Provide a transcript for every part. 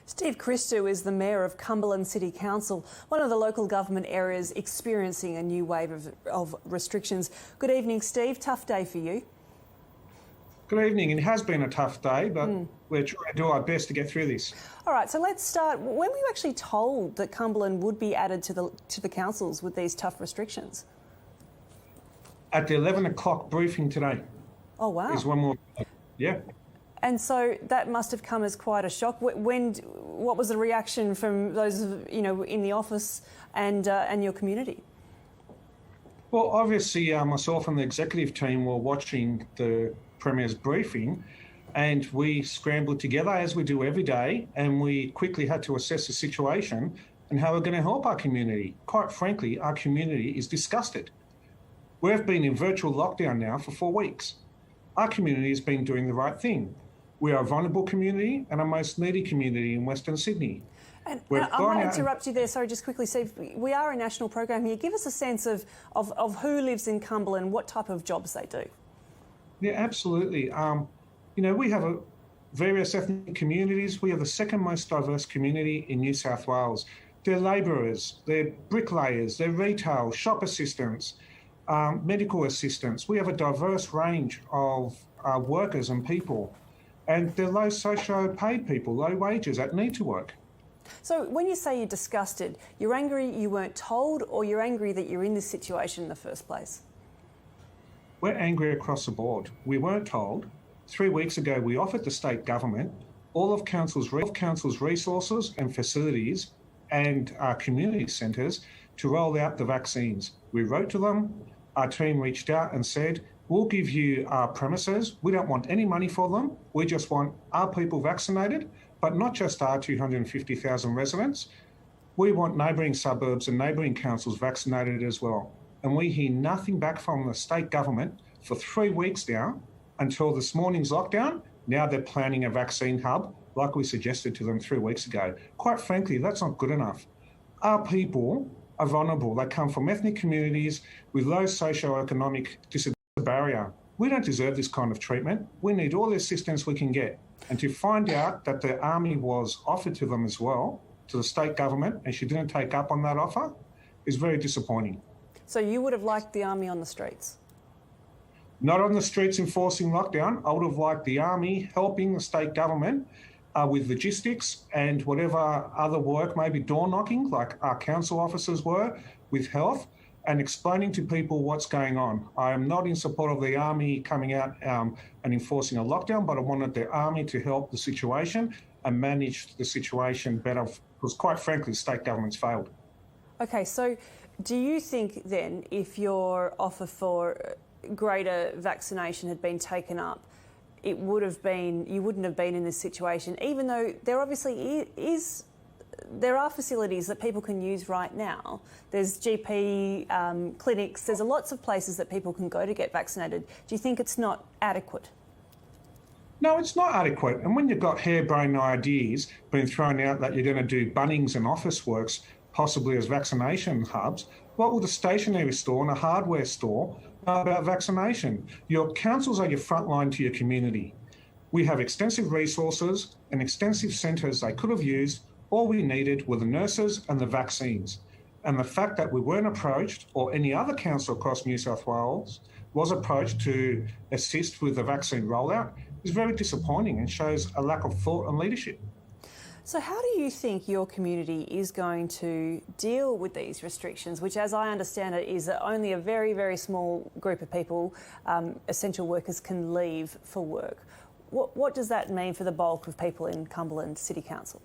Steve Christou is the Mayor of Cumberland City Council, one of the local government areas experiencing a new wave of restrictions. Good evening, Steve. Tough day for you. Good evening. It has been a tough day, but we're trying to do our best to get through this. All right, so let's start. When were you actually told that Cumberland would be added to the councils with these tough restrictions? At the 11 o'clock briefing today. Oh, wow. Is one more. Yeah. And so that must have come as quite a shock. What was the reaction from those in the office and your community? Well, obviously, myself and the executive team were watching the Premier's briefing, and we scrambled together as we do every day, and we quickly had to assess the situation and how we're going to help our community. Quite frankly, our community is disgusted. We've been in virtual lockdown now for 4 weeks. Our community has been doing the right thing. We are a vulnerable community and a most needy community in Western Sydney. And I might interrupt you there, sorry, just quickly, Steve. We are a national program here. Give us a sense of who lives in Cumberland, what type of jobs they do. Yeah, absolutely. We have various ethnic communities. We are the second most diverse community in New South Wales. They're labourers, they're bricklayers, they're retail, shop assistants, medical assistants. We have a diverse range of workers and people. And they're low socio-paid people, low wages that need to work. So when you say you're disgusted, you're angry you weren't told, or you're angry that you're in this situation in the first place? We're angry across the board. We weren't told. 3 weeks ago, we offered the state government all of council's resources and facilities and our community centres to roll out the vaccines. We wrote to them. Our team reached out and said, we'll give you our premises. We don't want any money for them. We just want our people vaccinated, but not just our 250,000 residents. We want neighbouring suburbs and neighbouring councils vaccinated as well. And we hear nothing back from the state government for 3 weeks now until this morning's lockdown. Now they're planning a vaccine hub like we suggested to them 3 weeks ago. Quite frankly, that's not good enough. Our people are vulnerable. They come from ethnic communities with low socio-economic disability. Barrier. We don't deserve this kind of treatment. We need all the assistance we can get. And to find out that the army was offered to them as well, to the state government, and she didn't take up on that offer, is very disappointing. So you would have liked the army on the streets? Not on the streets enforcing lockdown. I would have liked the army helping the state government with logistics and whatever other work, maybe door knocking, like our council officers were, with health, and explaining to people what's going on. I am not in support of the army coming out and enforcing a lockdown, but I wanted the army to help the situation and manage the situation better, because quite frankly, the state government's failed. Okay, so do you think then if your offer for greater vaccination had been taken up, you wouldn't have been in this situation, even though there obviously there are facilities that people can use right now. There's GP clinics, there's lots of places that people can go to get vaccinated. Do you think it's not adequate? No, it's not adequate. And when you've got harebrained ideas being thrown out that you're going to do Bunnings and Officeworks possibly as vaccination hubs, what will the stationery store and a hardware store know about vaccination? Your councils are your front line to your community. We have extensive resources and extensive centres they could have used. All we needed were the nurses and the vaccines. And the fact that we weren't approached, or any other council across New South Wales was approached to assist with the vaccine rollout, is very disappointing and shows a lack of thought and leadership. So how do you think your community is going to deal with these restrictions, which, as I understand it, is that only a very, very small group of people, essential workers, can leave for work? What does that mean for the bulk of people in Cumberland City Council?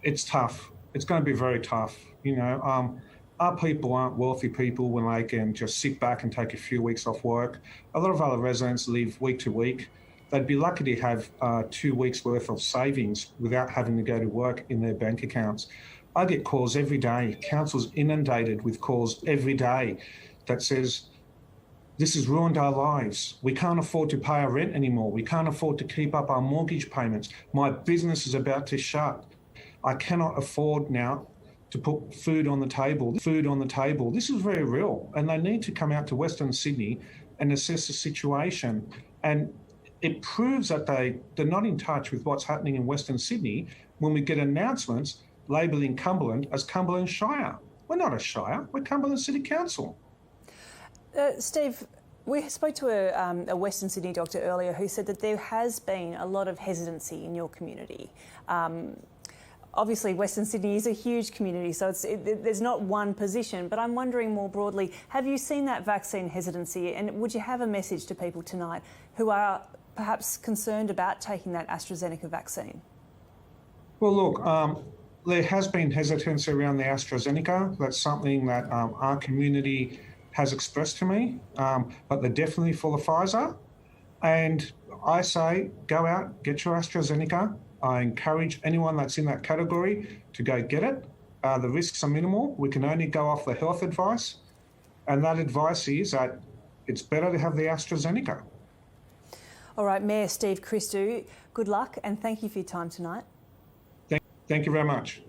It's tough. It's going to be very tough. Our people aren't wealthy people when they can just sit back and take a few weeks off work. A lot of other residents live week to week. They'd be lucky to have 2 weeks worth of savings without having to go to work in their bank accounts. I get calls every day. Council's inundated with calls every day that says, this has ruined our lives. We can't afford to pay our rent anymore. We can't afford to keep up our mortgage payments. My business is about to shut. I cannot afford now to put food on the table. This is very real, and they need to come out to Western Sydney and assess the situation. And it proves that they're not in touch with what's happening in Western Sydney when we get announcements labelling Cumberland as Cumberland Shire. We're not a shire, we're Cumberland City Council. Steve, we spoke to a Western Sydney doctor earlier who said that there has been a lot of hesitancy in your community. Obviously, Western Sydney is a huge community, so there's not one position, but I'm wondering more broadly, have you seen that vaccine hesitancy, and would you have a message to people tonight who are perhaps concerned about taking that AstraZeneca vaccine? Well, look, there has been hesitancy around the AstraZeneca. That's something that our community has expressed to me, but they're definitely for the Pfizer. And I say, go out, get your AstraZeneca. I encourage anyone that's in that category to go get it. The risks are minimal. We can only go off the health advice. And that advice is that it's better to have the AstraZeneca. All right, Mayor Steve Christou, good luck and thank you for your time tonight. Thank you very much.